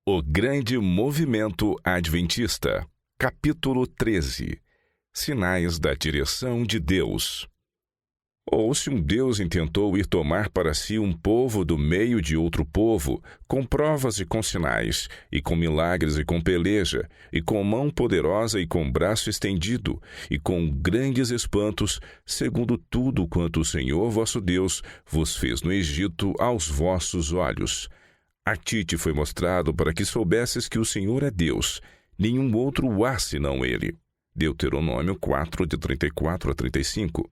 O Grande Movimento Adventista, capítulo 13. Sinais da direção de Deus. Ou se um Deus intentou ir tomar para si um povo do meio de outro povo, com provas e com sinais, e com milagres e com peleja, e com mão poderosa e com braço estendido, e com grandes espantos, segundo tudo quanto o Senhor vosso Deus vos fez no Egito aos vossos olhos. A ti te foi mostrado para que soubesses que o Senhor é Deus, nenhum outro há senão Ele. Deuteronômio 4, de 34 a 35.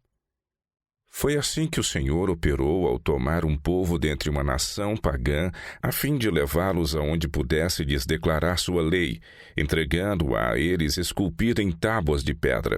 Foi assim que o Senhor operou ao tomar um povo dentre uma nação pagã, a fim de levá-los aonde pudesse lhes declarar sua lei, entregando-a a eles esculpida em tábuas de pedra.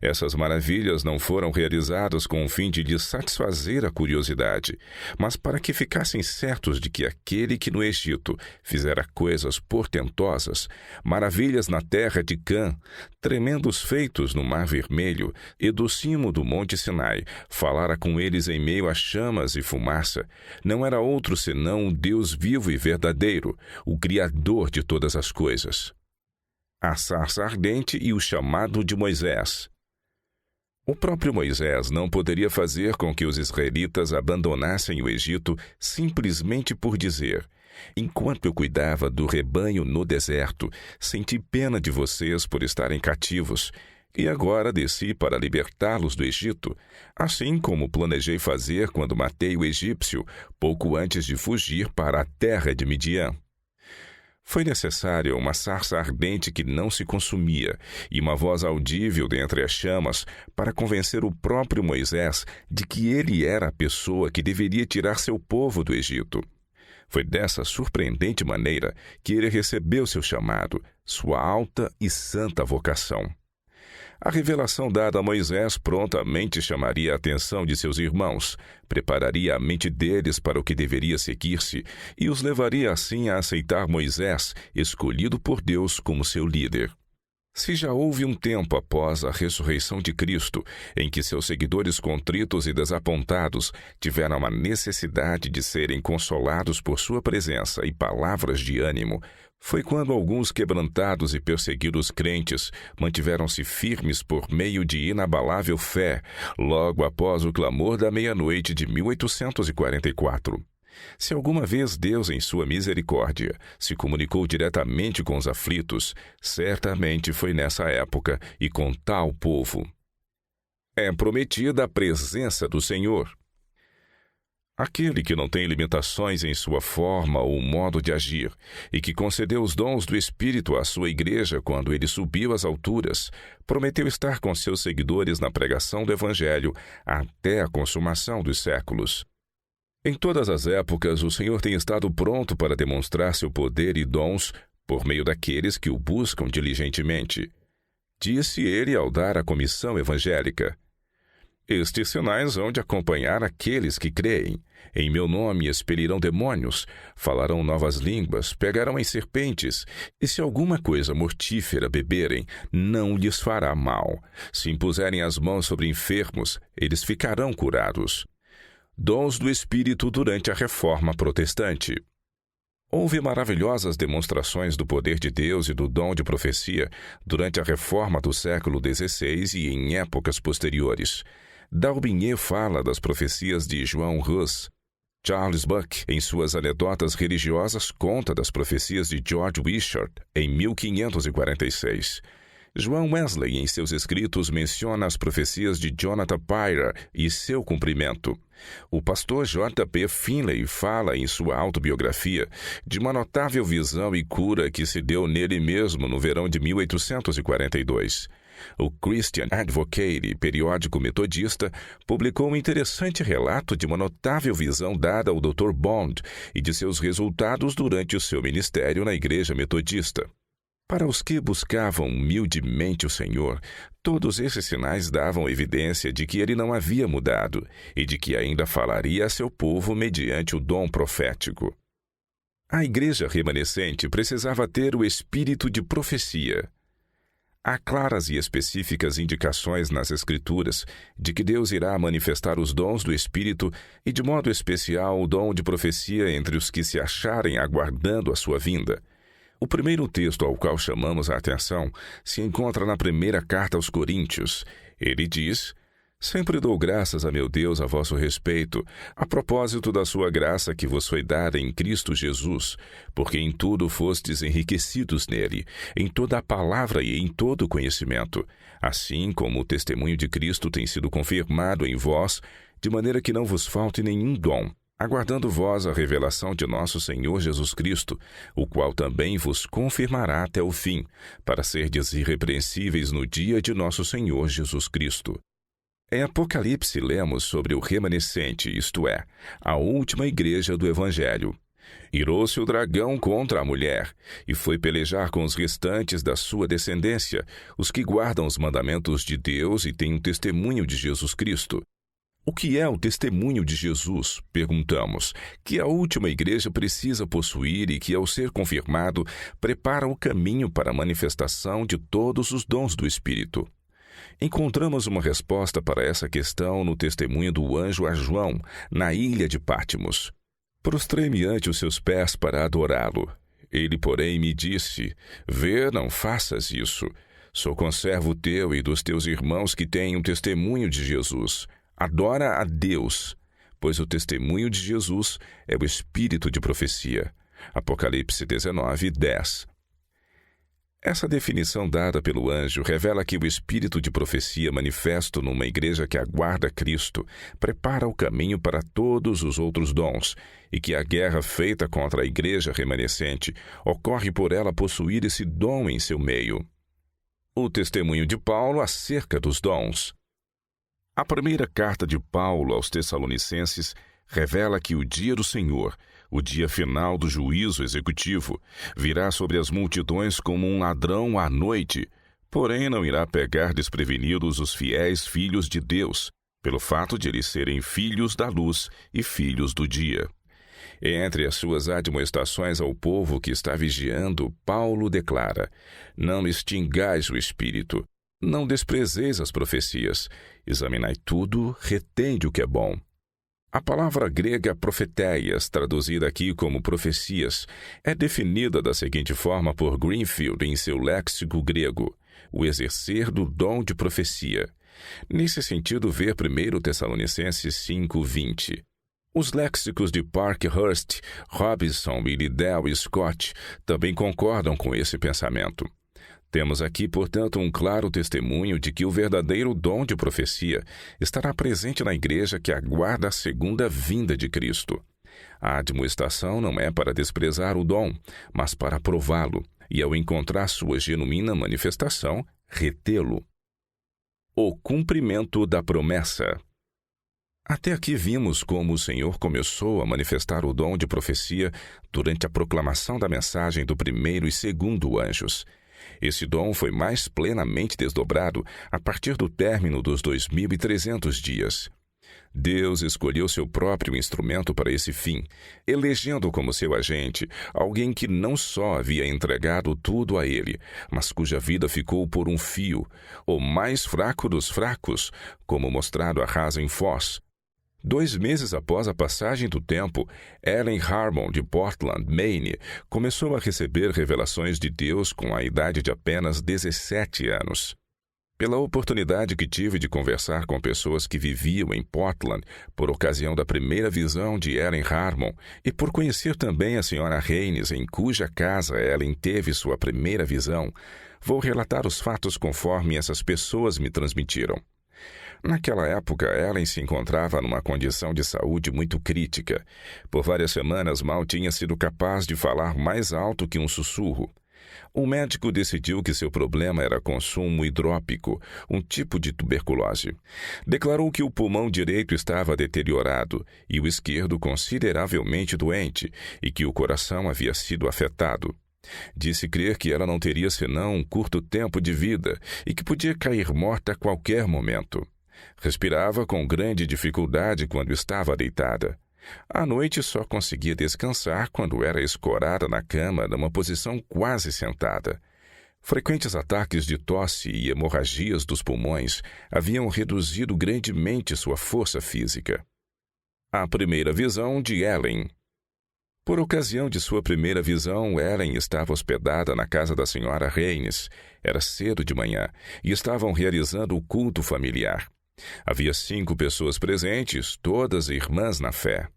Essas maravilhas não foram realizadas com o fim de lhes satisfazer a curiosidade, mas para que ficassem certos de que aquele que no Egito fizera coisas portentosas, maravilhas na terra de Cã, tremendos feitos no Mar Vermelho e do cimo do Monte Sinai, falara com eles em meio a chamas e fumaça, não era outro senão o Deus vivo e verdadeiro, o Criador de todas as coisas. A sarça ardente e o chamado de Moisés. O próprio Moisés não poderia fazer com que os israelitas abandonassem o Egito simplesmente por dizer: enquanto eu cuidava do rebanho no deserto, senti pena de vocês por estarem cativos, e agora desci para libertá-los do Egito, assim como planejei fazer quando matei o egípcio, pouco antes de fugir para a terra de Midian. Foi necessária uma sarça ardente que não se consumia e uma voz audível dentre as chamas para convencer o próprio Moisés de que ele era a pessoa que deveria tirar seu povo do Egito. Foi dessa surpreendente maneira que ele recebeu seu chamado, sua alta e santa vocação. A revelação dada a Moisés prontamente chamaria a atenção de seus irmãos, prepararia a mente deles para o que deveria seguir-se e os levaria assim a aceitar Moisés, escolhido por Deus como seu líder. Se já houve um tempo após a ressurreição de Cristo, em que seus seguidores contritos e desapontados tiveram a necessidade de serem consolados por sua presença e palavras de ânimo, foi quando alguns quebrantados e perseguidos crentes mantiveram-se firmes por meio de inabalável fé, logo após o clamor da meia-noite de 1844. Se alguma vez Deus, em sua misericórdia, se comunicou diretamente com os aflitos, certamente foi nessa época e com tal povo. É prometida a presença do Senhor. Aquele que não tem limitações em sua forma ou modo de agir, e que concedeu os dons do Espírito à sua igreja quando ele subiu às alturas, prometeu estar com seus seguidores na pregação do Evangelho até a consumação dos séculos. Em todas as épocas, o Senhor tem estado pronto para demonstrar seu poder e dons por meio daqueles que o buscam diligentemente. Disse ele ao dar a comissão evangélica: estes sinais hão de acompanhar aqueles que creem. Em meu nome expelirão demônios, falarão novas línguas, pegarão em serpentes, e se alguma coisa mortífera beberem, não lhes fará mal. Se impuserem as mãos sobre enfermos, eles ficarão curados. Dons do Espírito durante a Reforma Protestante. Houve maravilhosas demonstrações do poder de Deus e do dom de profecia durante a Reforma do século XVI e em épocas posteriores. D'Aubigné fala das profecias de João Hus. Charles Buck, em suas anedotas religiosas, conta das profecias de George Wishart, em 1546. João Wesley, em seus escritos, menciona as profecias de Jonathan Pyre e seu cumprimento. O pastor J. P. Finley fala em sua autobiografia de uma notável visão e cura que se deu nele mesmo no verão de 1842. O Christian Advocate, periódico metodista, publicou um interessante relato de uma notável visão dada ao Dr. Bond e de seus resultados durante o seu ministério na Igreja Metodista. Para os que buscavam humildemente o Senhor, todos esses sinais davam evidência de que ele não havia mudado e de que ainda falaria a seu povo mediante o dom profético. A igreja remanescente precisava ter o espírito de profecia. Há claras e específicas indicações nas Escrituras de que Deus irá manifestar os dons do Espírito e, de modo especial, o dom de profecia entre os que se acharem aguardando a sua vinda. O primeiro texto ao qual chamamos a atenção se encontra na primeira carta aos Coríntios. Ele diz: Sempre dou graças a meu Deus a vosso respeito, a propósito da sua graça que vos foi dada em Cristo Jesus, porque em tudo fostes enriquecidos nele, em toda a palavra e em todo o conhecimento, assim como o testemunho de Cristo tem sido confirmado em vós, de maneira que não vos falte nenhum dom, aguardando vós a revelação de nosso Senhor Jesus Cristo, o qual também vos confirmará até o fim, para serdes irrepreensíveis no dia de nosso Senhor Jesus Cristo. Em Apocalipse lemos sobre o remanescente, isto é, a última igreja do Evangelho. Irou-se o dragão contra a mulher, e foi pelejar com os restantes da sua descendência, os que guardam os mandamentos de Deus e têm o testemunho de Jesus Cristo. O que é o testemunho de Jesus? Perguntamos, que a última igreja precisa possuir e que, ao ser confirmado, prepara o caminho para a manifestação de todos os dons do Espírito. Encontramos uma resposta para essa questão no testemunho do anjo a João, na ilha de Patmos. Prostrei-me ante os seus pés para adorá-lo. Ele, porém, me disse: Vê, não faças isso. Sou conservo teu e dos teus irmãos que têm um testemunho de Jesus. Adora a Deus, pois o testemunho de Jesus é o espírito de profecia. Apocalipse 19, 10. Essa definição dada pelo anjo revela que o espírito de profecia manifesto numa igreja que aguarda Cristo prepara o caminho para todos os outros dons e que a guerra feita contra a igreja remanescente ocorre por ela possuir esse dom em seu meio. O testemunho de Paulo acerca dos dons. A primeira carta de Paulo aos Tessalonicenses revela que o dia do Senhor, o dia final do juízo executivo, virá sobre as multidões como um ladrão à noite, porém não irá pegar desprevenidos os fiéis filhos de Deus, pelo fato de eles serem filhos da luz e filhos do dia. Entre as suas admoestações ao povo que está vigiando, Paulo declara: Não extingais o espírito, não desprezeis as profecias, examinai tudo, retende o que é bom. A palavra grega profeteias, traduzida aqui como profecias, é definida da seguinte forma por Greenfield em seu léxico grego: o exercer do dom de profecia. Nesse sentido, ver 1 Tessalonicenses 5:20. Os léxicos de Parkhurst, Robinson e Liddell Scott também concordam com esse pensamento. Temos aqui, portanto, um claro testemunho de que o verdadeiro dom de profecia estará presente na igreja que aguarda a segunda vinda de Cristo. A admoestação não é para desprezar o dom, mas para prová-lo, e ao encontrar sua genuína manifestação, retê-lo. O cumprimento da promessa. Até aqui vimos como o Senhor começou a manifestar o dom de profecia durante a proclamação da mensagem do primeiro e segundo anjos. Esse dom foi mais plenamente desdobrado a partir do término dos 2.300 dias. Deus escolheu seu próprio instrumento para esse fim, elegendo como seu agente alguém que não só havia entregado tudo a ele, mas cuja vida ficou por um fio, o mais fraco dos fracos, como mostrado a Hazen Foss. 2 meses após a passagem do tempo, Ellen Harmon, de Portland, Maine, começou a receber revelações de Deus com a idade de apenas 17 anos. Pela oportunidade que tive de conversar com pessoas que viviam em Portland por ocasião da primeira visão de Ellen Harmon e por conhecer também a Sra. Haynes, em cuja casa Ellen teve sua primeira visão, vou relatar os fatos conforme essas pessoas me transmitiram. Naquela época, Ellen se encontrava numa condição de saúde muito crítica. Por várias semanas, mal tinha sido capaz de falar mais alto que um sussurro. O médico decidiu que seu problema era consumo hidrópico, um tipo de tuberculose. Declarou que o pulmão direito estava deteriorado e o esquerdo consideravelmente doente e que o coração havia sido afetado. Disse crer que ela não teria senão um curto tempo de vida e que podia cair morta a qualquer momento. Respirava com grande dificuldade quando estava deitada. À noite só conseguia descansar quando era escorada na cama numa posição quase sentada. Frequentes ataques de tosse e hemorragias dos pulmões haviam reduzido grandemente sua força física. A primeira visão de Ellen. Por ocasião de sua primeira visão, Ellen estava hospedada na casa da senhora Reines. Era cedo de manhã e estavam realizando o culto familiar. Havia 5 pessoas presentes, todas irmãs na fé.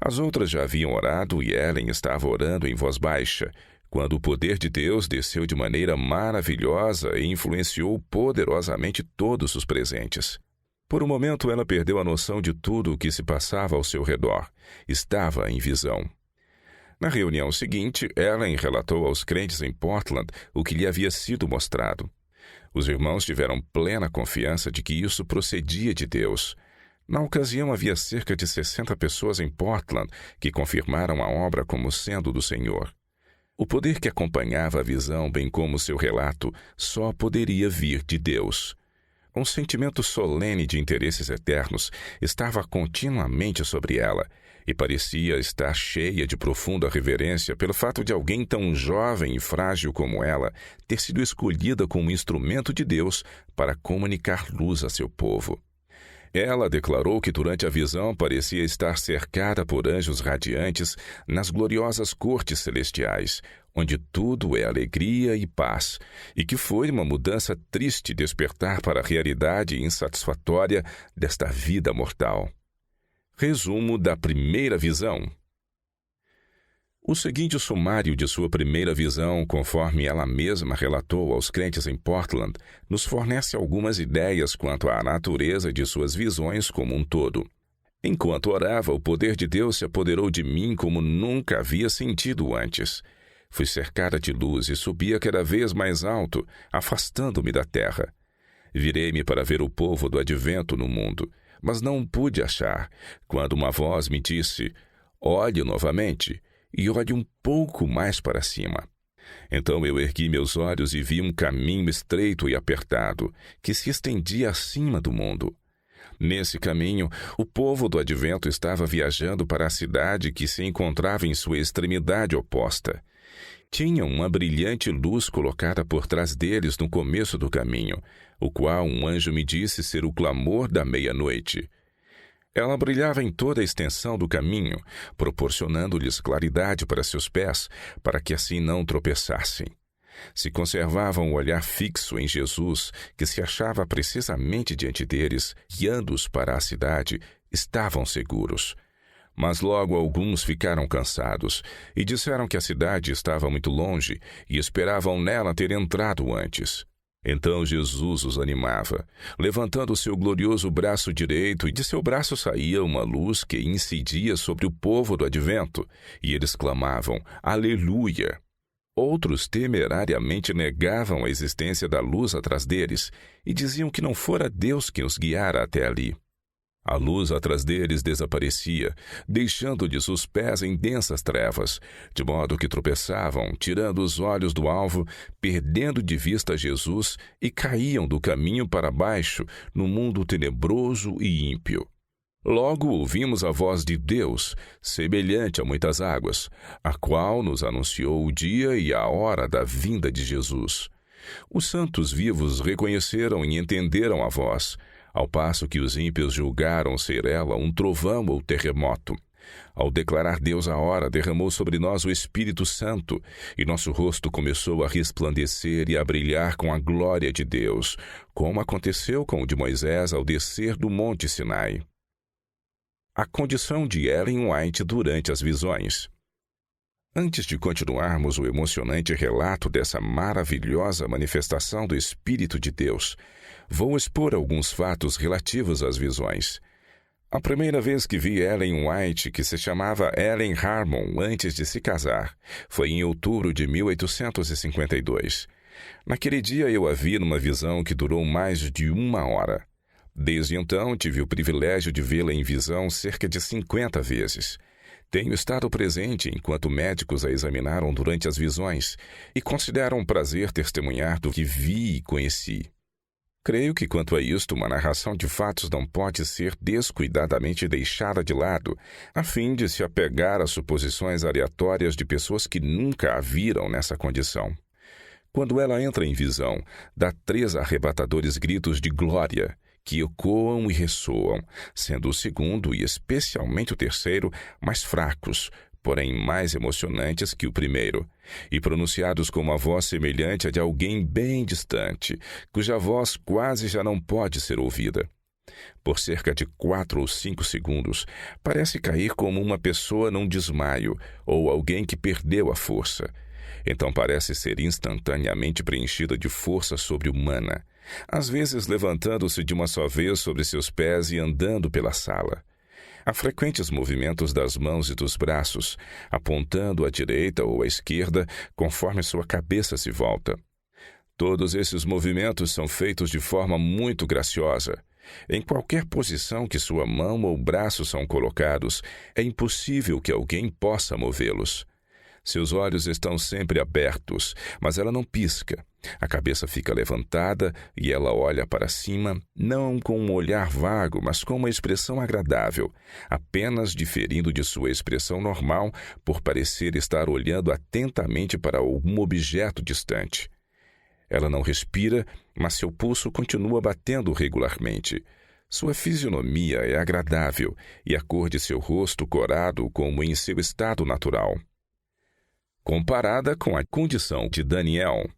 As outras já haviam orado e Ellen estava orando em voz baixa, quando o poder de Deus desceu de maneira maravilhosa e influenciou poderosamente todos os presentes. Por um momento ela perdeu a noção de tudo o que se passava ao seu redor. Estava em visão. Na reunião seguinte, Ellen relatou aos crentes em Portland o que lhe havia sido mostrado. Os irmãos tiveram plena confiança de que isso procedia de Deus. Na ocasião, havia cerca de 60 pessoas em Portland que confirmaram a obra como sendo do Senhor. O poder que acompanhava a visão, bem como seu relato, só poderia vir de Deus. Um sentimento solene de interesses eternos estava continuamente sobre ela e parecia estar cheia de profunda reverência pelo fato de alguém tão jovem e frágil como ela ter sido escolhida como instrumento de Deus para comunicar luz a seu povo. Ela declarou que durante a visão parecia estar cercada por anjos radiantes nas gloriosas cortes celestiais, onde tudo é alegria e paz, e que foi uma mudança triste despertar para a realidade insatisfatória desta vida mortal. Resumo da primeira visão. O seguinte sumário de sua primeira visão, conforme ela mesma relatou aos crentes em Portland, nos fornece algumas ideias quanto à natureza de suas visões como um todo. Enquanto orava, o poder de Deus se apoderou de mim como nunca havia sentido antes. Fui cercada de luz e subia cada vez mais alto, afastando-me da terra. Virei-me para ver o povo do advento no mundo, mas não o pude achar, quando uma voz me disse: "Olhe novamente e olhe um pouco mais para cima." Então eu ergui meus olhos e vi um caminho estreito e apertado, que se estendia acima do mundo. Nesse caminho, o povo do advento estava viajando para a cidade que se encontrava em sua extremidade oposta. Tinham uma brilhante luz colocada por trás deles no começo do caminho, o qual um anjo me disse ser o clamor da meia-noite. Ela brilhava em toda a extensão do caminho, proporcionando-lhes claridade para seus pés, para que assim não tropeçassem. Se conservavam o olhar fixo em Jesus, que se achava precisamente diante deles, guiando-os para a cidade, estavam seguros. Mas logo alguns ficaram cansados e disseram que a cidade estava muito longe e esperavam nela ter entrado antes. Então Jesus os animava, levantando seu glorioso braço direito, e de seu braço saía uma luz que incidia sobre o povo do advento, e eles clamavam: "Aleluia!" Outros temerariamente negavam a existência da luz atrás deles e diziam que não fora Deus que os guiara até ali. A luz atrás deles desaparecia, deixando-lhes os pés em densas trevas, de modo que tropeçavam, tirando os olhos do alvo, perdendo de vista Jesus, e caíam do caminho para baixo, no mundo tenebroso e ímpio. Logo ouvimos a voz de Deus, semelhante a muitas águas, a qual nos anunciou o dia e a hora da vinda de Jesus. Os santos vivos reconheceram e entenderam a voz, ao passo que os ímpios julgaram ser ela um trovão ou terremoto. Ao declarar Deus a hora, derramou sobre nós o Espírito Santo, e nosso rosto começou a resplandecer e a brilhar com a glória de Deus, como aconteceu com o de Moisés ao descer do Monte Sinai. A condição de Ellen White durante as visões. Antes de continuarmos o emocionante relato dessa maravilhosa manifestação do Espírito de Deus, vou expor alguns fatos relativos às visões. A primeira vez que vi Ellen White, que se chamava Ellen Harmon antes de se casar, foi em outubro de 1852. Naquele dia eu a vi numa visão que durou mais de 1 hora. Desde então tive o privilégio de vê-la em visão cerca de 50 vezes. Tenho estado presente enquanto médicos a examinaram durante as visões e considero um prazer testemunhar do que vi e conheci. Creio que, quanto a isto, uma narração de fatos não pode ser descuidadamente deixada de lado, a fim de se apegar a suposições aleatórias de pessoas que nunca a viram nessa condição. Quando ela entra em visão, dá 3 arrebatadores gritos de glória, que ecoam e ressoam, sendo o segundo e especialmente o terceiro mais fracos, porém mais emocionantes que o primeiro, e pronunciados com uma voz semelhante à de alguém bem distante, cuja voz quase já não pode ser ouvida. Por cerca de 4 ou 5 segundos, parece cair como uma pessoa num desmaio ou alguém que perdeu a força. Então parece ser instantaneamente preenchida de força sobre-humana, às vezes levantando-se de uma só vez sobre seus pés e andando pela sala. Há frequentes movimentos das mãos e dos braços, apontando à direita ou à esquerda, conforme sua cabeça se volta. Todos esses movimentos são feitos de forma muito graciosa. Em qualquer posição que sua mão ou braço são colocados, é impossível que alguém possa movê-los. Seus olhos estão sempre abertos, mas ela não pisca. A cabeça fica levantada e ela olha para cima, não com um olhar vago, mas com uma expressão agradável, apenas diferindo de sua expressão normal por parecer estar olhando atentamente para algum objeto distante. Ela não respira, mas seu pulso continua batendo regularmente. Sua fisionomia é agradável e a cor de seu rosto corado como em seu estado natural. Comparada com a condição de Daniel,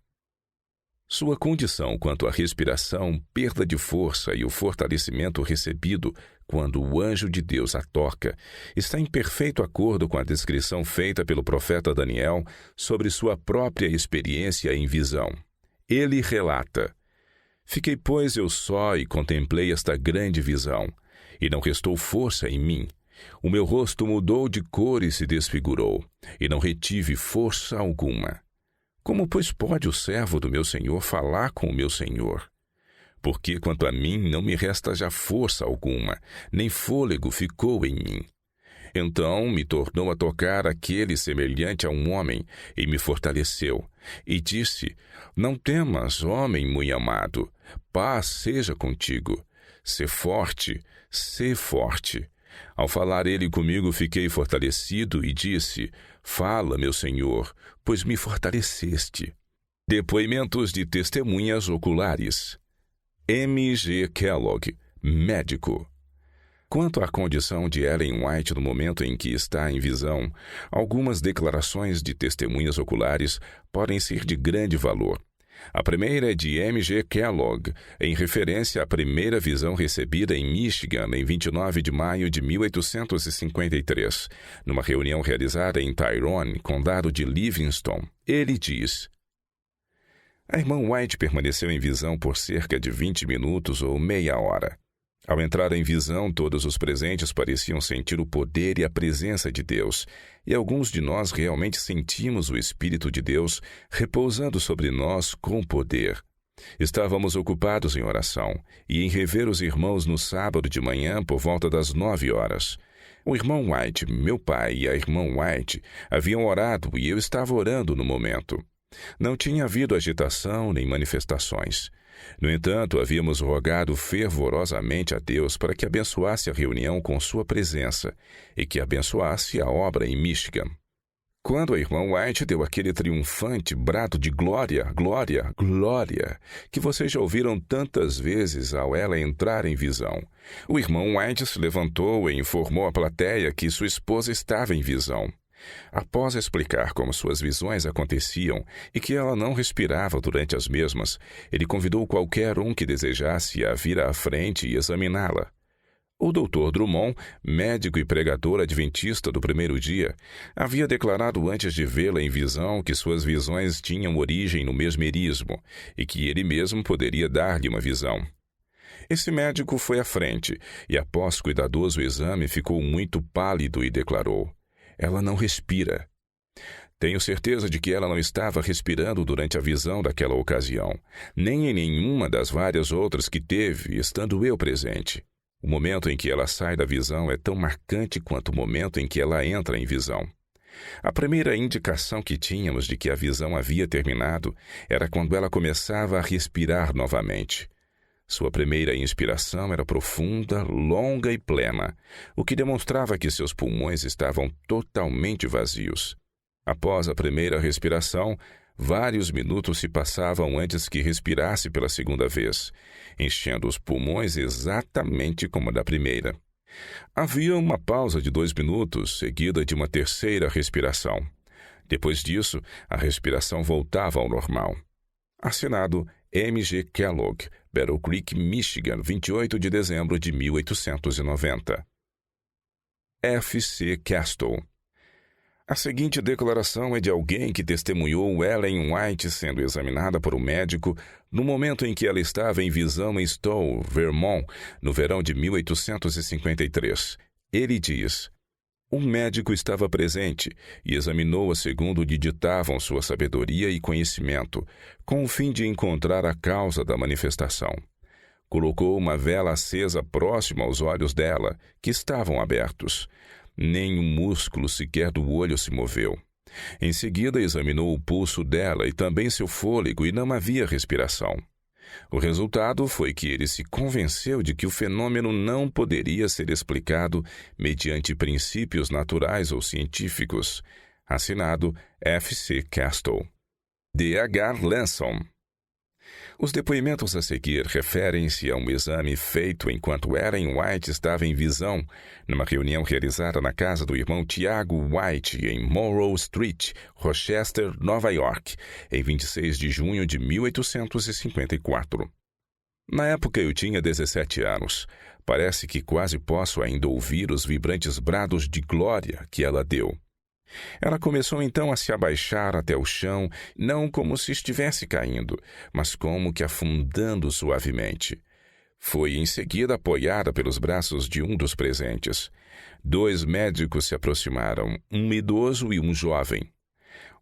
sua condição quanto à respiração, perda de força e o fortalecimento recebido quando o anjo de Deus a toca está em perfeito acordo com a descrição feita pelo profeta Daniel sobre sua própria experiência em visão. Ele relata: "Fiquei, pois, eu só e contemplei esta grande visão, e não restou força em mim. O meu rosto mudou de cor e se desfigurou, e não retive força alguma. Como, pois, pode o servo do meu senhor falar com o meu senhor? Porque, quanto a mim, não me resta já força alguma, nem fôlego ficou em mim. Então me tornou a tocar aquele semelhante a um homem, e me fortaleceu, e disse: Não temas, homem muito amado, paz seja contigo. Sê forte, sê forte. Ao falar ele comigo, fiquei fortalecido e disse: Fala, meu senhor, pois me fortaleceste. Depoimentos de testemunhas oculares. M. G. Kellogg, médico. Quanto à condição de Ellen White no momento em que está em visão, algumas declarações de testemunhas oculares podem ser de grande valor. A primeira é de M. G. Kellogg, em referência à primeira visão recebida em Michigan em 29 de maio de 1853, numa reunião realizada em Tyrone, condado de Livingston. Ele diz: A irmã White permaneceu em visão por cerca de 20 minutos ou meia hora. Ao entrar em visão, todos os presentes pareciam sentir o poder e a presença de Deus, e alguns de nós realmente sentimos o Espírito de Deus repousando sobre nós com poder. Estávamos ocupados em oração e em rever os irmãos no sábado de manhã por volta das 9 horas. O irmão White, meu pai, e a irmã White haviam orado e eu estava orando no momento. Não tinha havido agitação nem manifestações. No entanto, havíamos rogado fervorosamente a Deus para que abençoasse a reunião com sua presença e que abençoasse a obra em Michigan. Quando a irmã White deu aquele triunfante brado de glória, glória, glória, que vocês já ouviram tantas vezes ao ela entrar em visão, o irmão White se levantou e informou à plateia que sua esposa estava em visão. Após explicar como suas visões aconteciam e que ela não respirava durante as mesmas, ele convidou qualquer um que desejasse a vir à frente e examiná-la. O Dr. Drummond, médico e pregador adventista do primeiro dia, havia declarado antes de vê-la em visão que suas visões tinham origem no mesmerismo e que ele mesmo poderia dar-lhe uma visão. Esse médico foi à frente e, após cuidadoso exame, ficou muito pálido e declarou: Ela não respira. Tenho certeza de que ela não estava respirando durante a visão daquela ocasião, nem em nenhuma das várias outras que teve, estando eu presente. O momento em que ela sai da visão é tão marcante quanto o momento em que ela entra em visão. A primeira indicação que tínhamos de que a visão havia terminado era quando ela começava a respirar novamente. Sua primeira inspiração era profunda, longa e plena, o que demonstrava que seus pulmões estavam totalmente vazios. Após a primeira respiração, Vários minutos se passavam antes que respirasse pela segunda vez, enchendo os pulmões exatamente como a da primeira. Havia uma pausa de 2 minutos, seguida de uma terceira respiração. Depois disso, a respiração voltava ao normal. Assinado M.G. Kellogg, Battle Creek, Michigan, 28 de dezembro de 1890. F.C. Castle. A seguinte declaração é de alguém que testemunhou Ellen White sendo examinada por um médico no momento em que ela estava em visão em Stowe, Vermont, no verão de 1853. Ele diz: um médico estava presente e examinou-a segundo lhe ditavam sua sabedoria e conhecimento, com o fim de encontrar a causa da manifestação. Colocou uma vela acesa próxima aos olhos dela, que estavam abertos. Nenhum músculo sequer do olho se moveu. Em seguida, examinou o pulso dela e também seu fôlego, e não havia respiração. O resultado foi que ele se convenceu de que o fenômeno não poderia ser explicado mediante princípios naturais ou científicos. Assinado F.C. Castle. D.H. Lanson. Os depoimentos a seguir referem-se a um exame feito enquanto Ellen White estava em visão, numa reunião realizada na casa do irmão Tiago White, em Monroe Street, Rochester, Nova York, em 26 de junho de 1854. Na época eu tinha 17 anos. Parece que quase posso ainda ouvir os vibrantes brados de glória que ela deu. Ela começou então a se abaixar até o chão, não como se estivesse caindo, mas como que afundando suavemente. Foi em seguida apoiada pelos braços de um dos presentes. 2 médicos se aproximaram, um idoso e um jovem.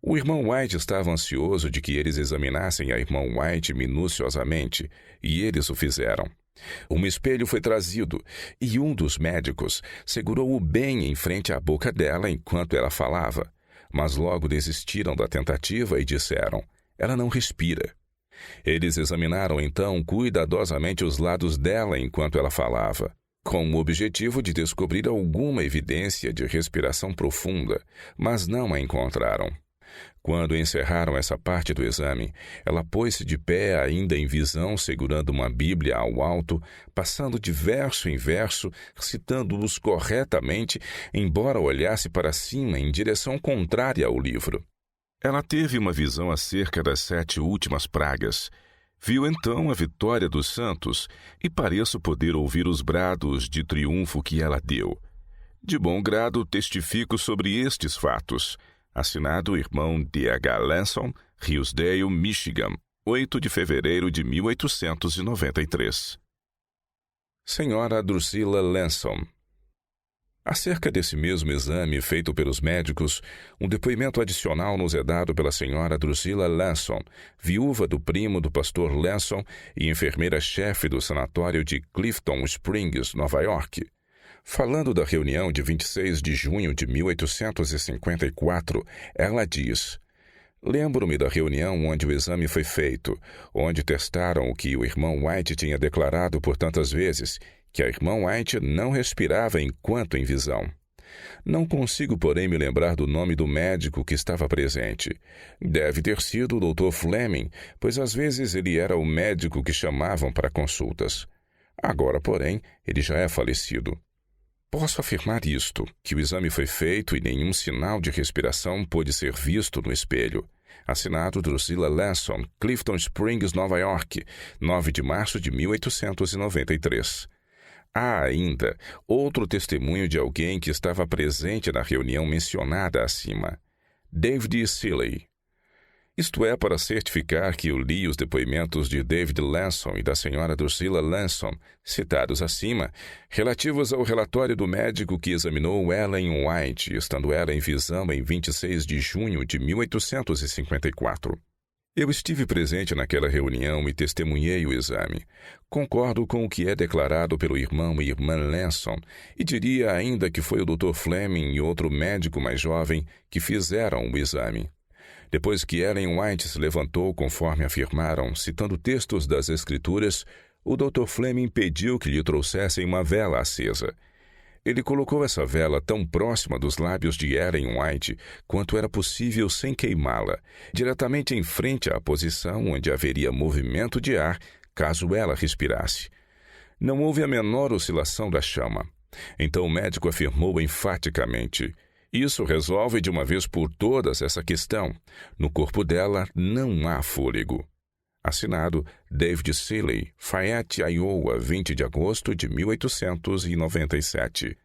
O irmão White estava ansioso de que eles examinassem a irmã White minuciosamente, e eles o fizeram. Um espelho foi trazido e um dos médicos segurou-o bem em frente à boca dela enquanto ela falava, mas logo desistiram da tentativa e disseram: ela não respira. Eles examinaram então cuidadosamente os lados dela enquanto ela falava, com o objetivo de descobrir alguma evidência de respiração profunda, mas não a encontraram. Quando encerraram essa parte do exame, ela pôs-se de pé ainda em visão, segurando uma Bíblia ao alto, passando de verso em verso, citando-os corretamente, embora olhasse para cima em direção contrária ao livro. Ela teve uma visão acerca das 7 últimas pragas. Viu então a vitória dos santos e pareço poder ouvir os brados de triunfo que ela deu. De bom grado testifico sobre estes fatos. Assinado irmão D.H. Lanson, Hillsdale, Michigan, 8 de fevereiro de 1893. Senhora Drusilla Lanson. Acerca desse mesmo exame feito pelos médicos, um depoimento adicional nos é dado pela senhora Drusilla Lanson, viúva do primo do pastor Lanson e enfermeira-chefe do sanatório de Clifton Springs, Nova York. Falando da reunião de 26 de junho de 1854, ela diz: lembro-me da reunião onde o exame foi feito, onde testaram o que o irmão White tinha declarado por tantas vezes, que a irmã White não respirava enquanto em visão. Não consigo, porém, me lembrar do nome do médico que estava presente. Deve ter sido o Dr. Fleming, pois às vezes ele era o médico que chamavam para consultas. Agora, porém, ele já é falecido. Posso afirmar isto, que o exame foi feito e nenhum sinal de respiração pôde ser visto no espelho. Assinado Drusilla Lanson, Clifton Springs, Nova York, 9 de março de 1893. Há ainda outro testemunho de alguém que estava presente na reunião mencionada acima. David Seeley. Isto é para certificar que eu li os depoimentos de David Lanson e da senhora Drusilla Lanson, citados acima, relativos ao relatório do médico que examinou Ellen White, estando ela em visão em 26 de junho de 1854. Eu estive presente naquela reunião e testemunhei o exame. Concordo com o que é declarado pelo irmão e irmã Lanson e diria ainda que foi o Dr. Fleming e outro médico mais jovem que fizeram o exame. Depois que Ellen White se levantou, conforme afirmaram, citando textos das Escrituras, o Dr. Fleming pediu que lhe trouxessem uma vela acesa. Ele colocou essa vela tão próxima dos lábios de Ellen White quanto era possível sem queimá-la, diretamente em frente à posição onde haveria movimento de ar caso ela respirasse. Não houve a menor oscilação da chama. Então o médico afirmou enfaticamente: "Isso resolve de uma vez por todas essa questão. No corpo dela não há fôlego." Assinado David Seeley, Fayette, Iowa, 20 de agosto de 1897.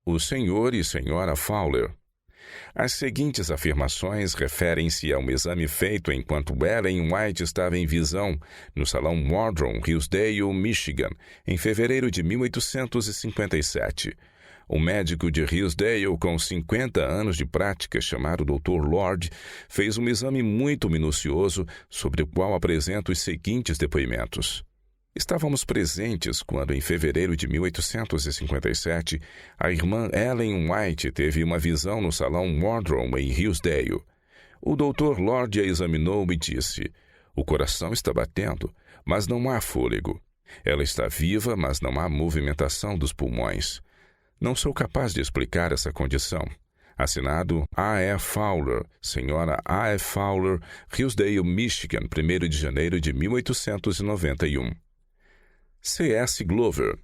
O Sr. e Sra. Fowler. As seguintes afirmações referem-se a um exame feito enquanto Ellen White estava em visão no Salão Wardroom, Hillsdale, Michigan, em fevereiro de 1857. Um médico de Hillsdale com 50 anos de prática, chamado Dr. Lord, fez um exame muito minucioso sobre o qual apresenta os seguintes depoimentos. Estávamos presentes quando, em fevereiro de 1857, a irmã Ellen White teve uma visão no Salão Wardroom em Hillsdale. O Dr. Lord a examinou e disse: "O coração está batendo, mas não há fôlego. Ela está viva, mas não há movimentação dos pulmões. Não sou capaz de explicar essa condição." Assinado A. E. Fowler, Sra. A. E. Fowler, Hillsdale, Michigan, 1º de janeiro de 1891. C.S. Glover.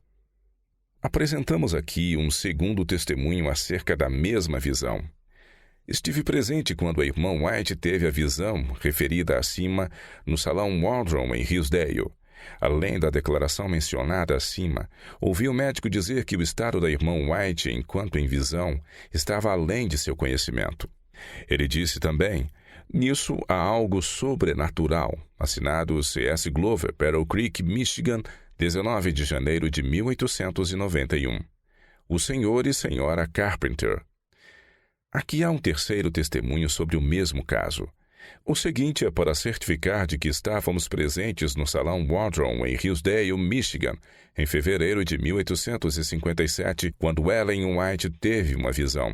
Apresentamos aqui um segundo testemunho acerca da mesma visão. Estive presente quando a irmã White teve a visão, referida acima, no Salão Wardroom em Hillsdale. Além da declaração mencionada acima, ouvi o médico dizer que o estado da irmã White, enquanto em visão, estava além de seu conhecimento. Ele disse também: "Nisso há algo sobrenatural." Assinado C.S. Glover, Battle Creek, Michigan, 19 de janeiro de 1891. O Sr. e Sra. Carpenter. Aqui há um terceiro testemunho sobre o mesmo caso. O seguinte é para certificar de que estávamos presentes no Salão Wardroom em Hillsdale, Michigan, em fevereiro de 1857, quando Ellen White teve uma visão.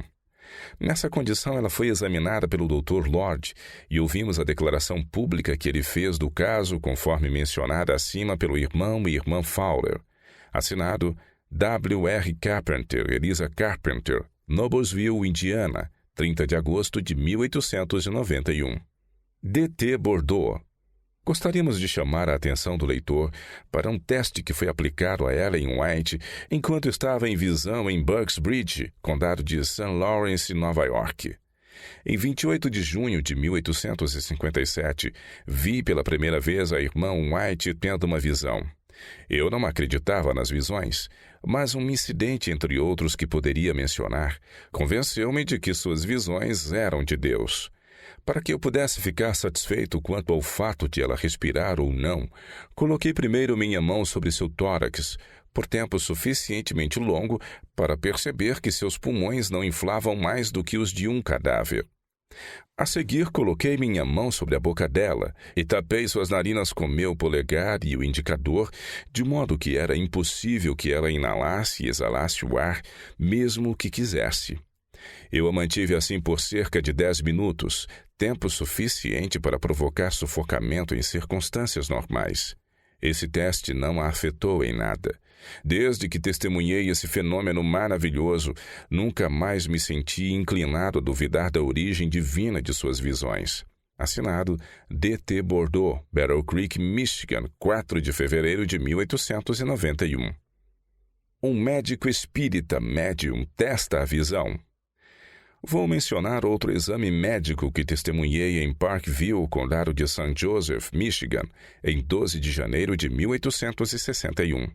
Nessa condição, ela foi examinada pelo Dr. Lord e ouvimos a declaração pública que ele fez do caso, conforme mencionada acima pelo irmão e irmã Fowler. Assinado W.R. Carpenter, Elisa Carpenter, Noblesville, Indiana, 30 de agosto de 1891. D.T. Bordeaux. Gostaríamos de chamar a atenção do leitor para um teste que foi aplicado a Ellen White enquanto estava em visão em Bucksbridge, condado de St. Lawrence, Nova York. Em 28 de junho de 1857, vi pela primeira vez a irmã White tendo uma visão. Eu não acreditava nas visões, mas um incidente, entre outros que poderia mencionar, convenceu-me de que suas visões eram de Deus. Para que eu pudesse ficar satisfeito quanto ao fato de ela respirar ou não, coloquei primeiro minha mão sobre seu tórax, por tempo suficientemente longo para perceber que seus pulmões não inflavam mais do que os de um cadáver. A seguir, coloquei minha mão sobre a boca dela e tapei suas narinas com meu polegar e o indicador, de modo que era impossível que ela inalasse e exalasse o ar, mesmo que quisesse. Eu a mantive assim por cerca de 10 minutos, tempo suficiente para provocar sufocamento em circunstâncias normais. Esse teste não a afetou em nada. Desde que testemunhei esse fenômeno maravilhoso, nunca mais me senti inclinado a duvidar da origem divina de suas visões. Assinado D.T. Bordeaux, Battle Creek, Michigan, 4 de fevereiro de 1891. Um médico espírita médium testa a visão. Vou mencionar outro exame médico que testemunhei em Parkville, condado de St. Joseph, Michigan, em 12 de janeiro de 1861.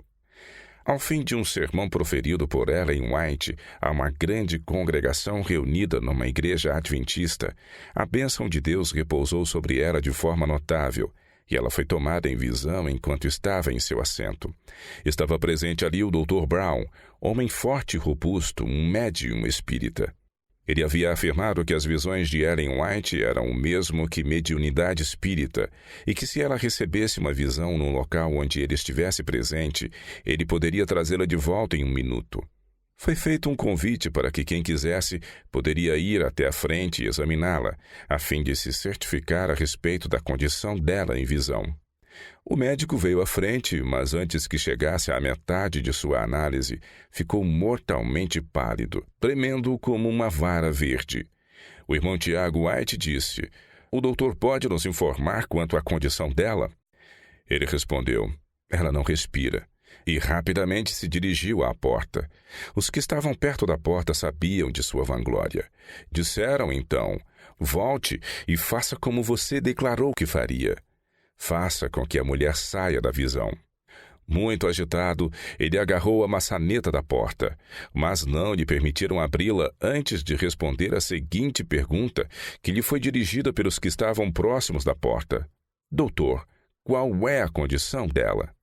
Ao fim de um sermão proferido por Ellen White a uma grande congregação reunida numa igreja adventista, a bênção de Deus repousou sobre ela de forma notável, e ela foi tomada em visão enquanto estava em seu assento. Estava presente ali o Dr. Brown, homem forte e robusto, um médium espírita. Ele havia afirmado que as visões de Ellen White eram o mesmo que mediunidade espírita e que se ela recebesse uma visão no local onde ele estivesse presente, ele poderia trazê-la de volta em 1 minuto. Foi feito um convite para que quem quisesse poderia ir até a frente e examiná-la, a fim de se certificar a respeito da condição dela em visão. O médico veio à frente, mas antes que chegasse à metade de sua análise, ficou mortalmente pálido, tremendo como uma vara verde. O irmão Tiago White disse: "O doutor pode nos informar quanto à condição dela?" Ele respondeu: "Ela não respira." E rapidamente se dirigiu à porta. Os que estavam perto da porta sabiam de sua vanglória. Disseram então: "Volte e faça como você declarou que faria. Faça com que a mulher saia da visão." Muito agitado, ele agarrou a maçaneta da porta, mas não lhe permitiram abri-la antes de responder a seguinte pergunta, que lhe foi dirigida pelos que estavam próximos da porta: "Doutor, qual é a condição dela?"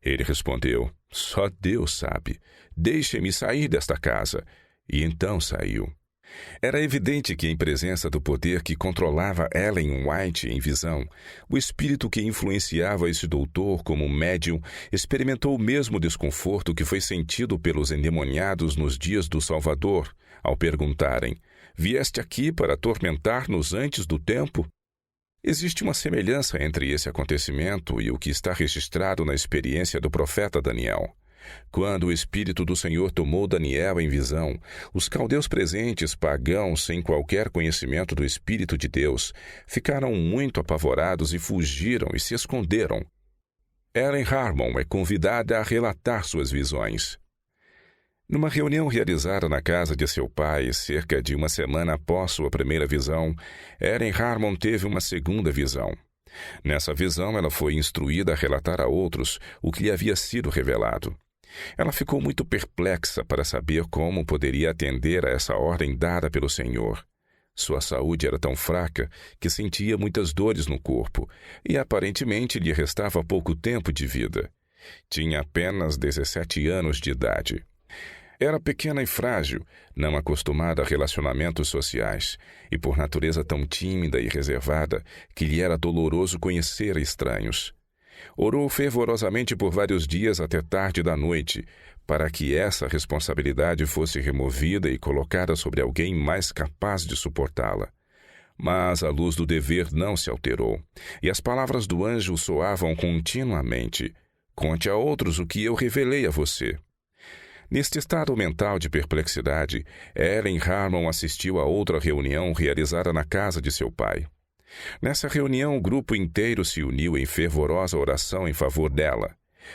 Ele respondeu: "Só Deus sabe. Deixe-me sair desta casa." E então saiu. Era evidente que, em presença do poder que controlava Ellen White em visão, o espírito que influenciava esse doutor como médium experimentou o mesmo desconforto que foi sentido pelos endemoniados nos dias do Salvador, ao perguntarem: "Vieste aqui para atormentar-nos antes do tempo?" Existe uma semelhança entre esse acontecimento e o que está registrado na experiência do profeta Daniel. Quando o Espírito do Senhor tomou Daniel em visão, os caldeus presentes, pagãos sem qualquer conhecimento do Espírito de Deus, ficaram muito apavorados e fugiram e se esconderam. Ellen Harmon é convidada a relatar suas visões. Numa reunião realizada na casa de seu pai, cerca de uma semana após sua primeira visão, Ellen Harmon teve uma segunda visão. Nessa visão, ela foi instruída a relatar a outros o que lhe havia sido revelado. Ela ficou muito perplexa para saber como poderia atender a essa ordem dada pelo Senhor. Sua saúde era tão fraca que sentia muitas dores no corpo e aparentemente lhe restava pouco tempo de vida. Tinha apenas 17 anos de idade. Era pequena e frágil, não acostumada a relacionamentos sociais, e por natureza tão tímida e reservada que lhe era doloroso conhecer estranhos. Orou fervorosamente por vários dias até tarde da noite, para que essa responsabilidade fosse removida e colocada sobre alguém mais capaz de suportá-la. Mas a luz do dever não se alterou, e as palavras do anjo soavam continuamente: "Conte a outros o que eu revelei a você." Neste estado mental de perplexidade, Ellen Harmon assistiu a outra reunião realizada na casa de seu pai. Nessa reunião, o grupo inteiro se uniu em fervorosa oração em favor dela,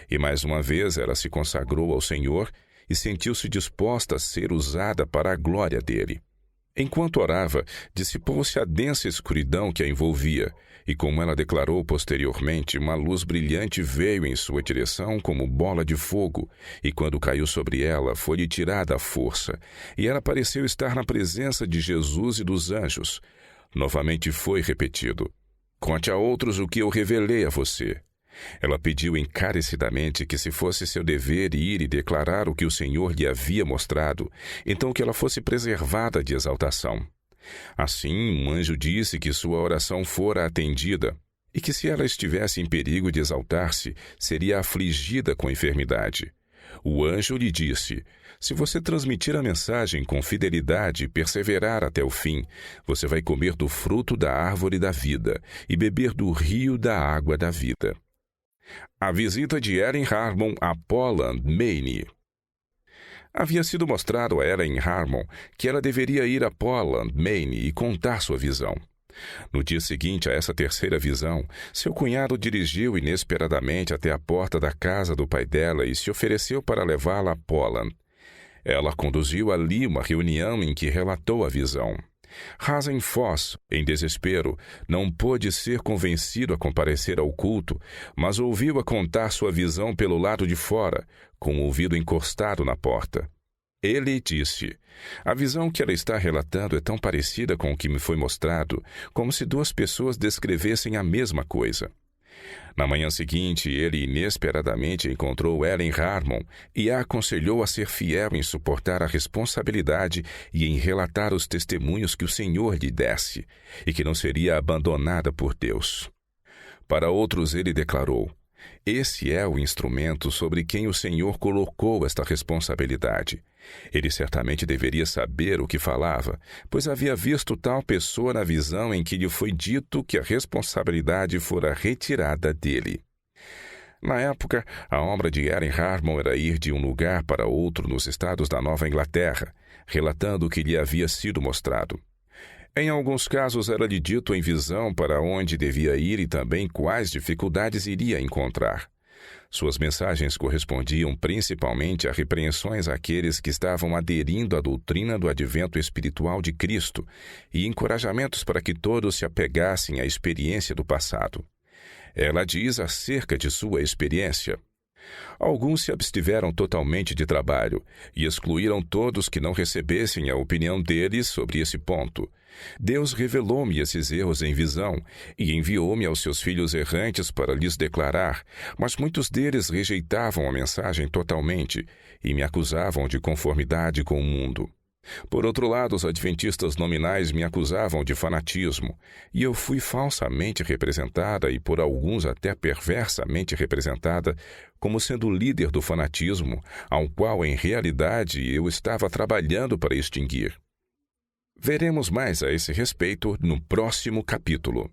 e mais uma vez ela se consagrou ao Senhor e sentiu-se disposta a ser usada para a glória dele. Enquanto orava, dissipou-se a densa escuridão que a envolvia, e como ela declarou posteriormente, uma luz brilhante veio em sua direção como bola de fogo, e quando caiu sobre ela, foi-lhe tirada a força, e ela pareceu estar na presença de Jesus e dos anjos. Novamente foi repetido: "Conte a outros o que eu revelei a você." Ela pediu encarecidamente que, se fosse seu dever ir e declarar o que o Senhor lhe havia mostrado, então que ela fosse preservada de exaltação. Assim, um anjo disse que sua oração fora atendida e que, se ela estivesse em perigo de exaltar-se, seria afligida com enfermidade. O anjo lhe disse: "Se você transmitir a mensagem com fidelidade e perseverar até o fim, você vai comer do fruto da árvore da vida e beber do rio da água da vida." A visita de Ellen Harmon a Poland, Maine. Havia sido mostrado a Ellen Harmon que ela deveria ir a Poland, Maine e contar sua visão. No dia seguinte a essa terceira visão, seu cunhado dirigiu inesperadamente até a porta da casa do pai dela e se ofereceu para levá-la a Poland. Ela conduziu ali uma reunião em que relatou a visão. Hazen Foss, em desespero, não pôde ser convencido a comparecer ao culto, mas ouviu-a contar sua visão pelo lado de fora, com o ouvido encostado na porta. Ele disse: "A visão que ela está relatando é tão parecida com o que me foi mostrado, como se duas pessoas descrevessem a mesma coisa." Na manhã seguinte, ele inesperadamente encontrou Ellen Harmon e a aconselhou a ser fiel em suportar a responsabilidade e em relatar os testemunhos que o Senhor lhe desse, e que não seria abandonada por Deus. Para outros ele declarou: "Esse é o instrumento sobre quem o Senhor colocou esta responsabilidade. Ele certamente deveria saber o que falava, pois havia visto tal pessoa na visão em que lhe foi dito que a responsabilidade fora retirada dele." Na época, a obra de Aaron Harmon era ir de um lugar para outro nos estados da Nova Inglaterra, relatando o que lhe havia sido mostrado. Em alguns casos, era-lhe dito em visão para onde devia ir e também quais dificuldades iria encontrar. Suas mensagens correspondiam principalmente a repreensões àqueles que estavam aderindo à doutrina do advento espiritual de Cristo e encorajamentos para que todos se apegassem à experiência do passado. Ela diz acerca de sua experiência: alguns se abstiveram totalmente de trabalho e excluíram todos que não recebessem a opinião deles sobre esse ponto. Deus revelou-me esses erros em visão e enviou-me aos seus filhos errantes para lhes declarar, mas muitos deles rejeitavam a mensagem totalmente e me acusavam de conformidade com o mundo. Por outro lado, os adventistas nominais me acusavam de fanatismo, e eu fui falsamente representada e por alguns até perversamente representada como sendo o líder do fanatismo, ao qual em realidade eu estava trabalhando para extinguir. Veremos mais a esse respeito no próximo capítulo.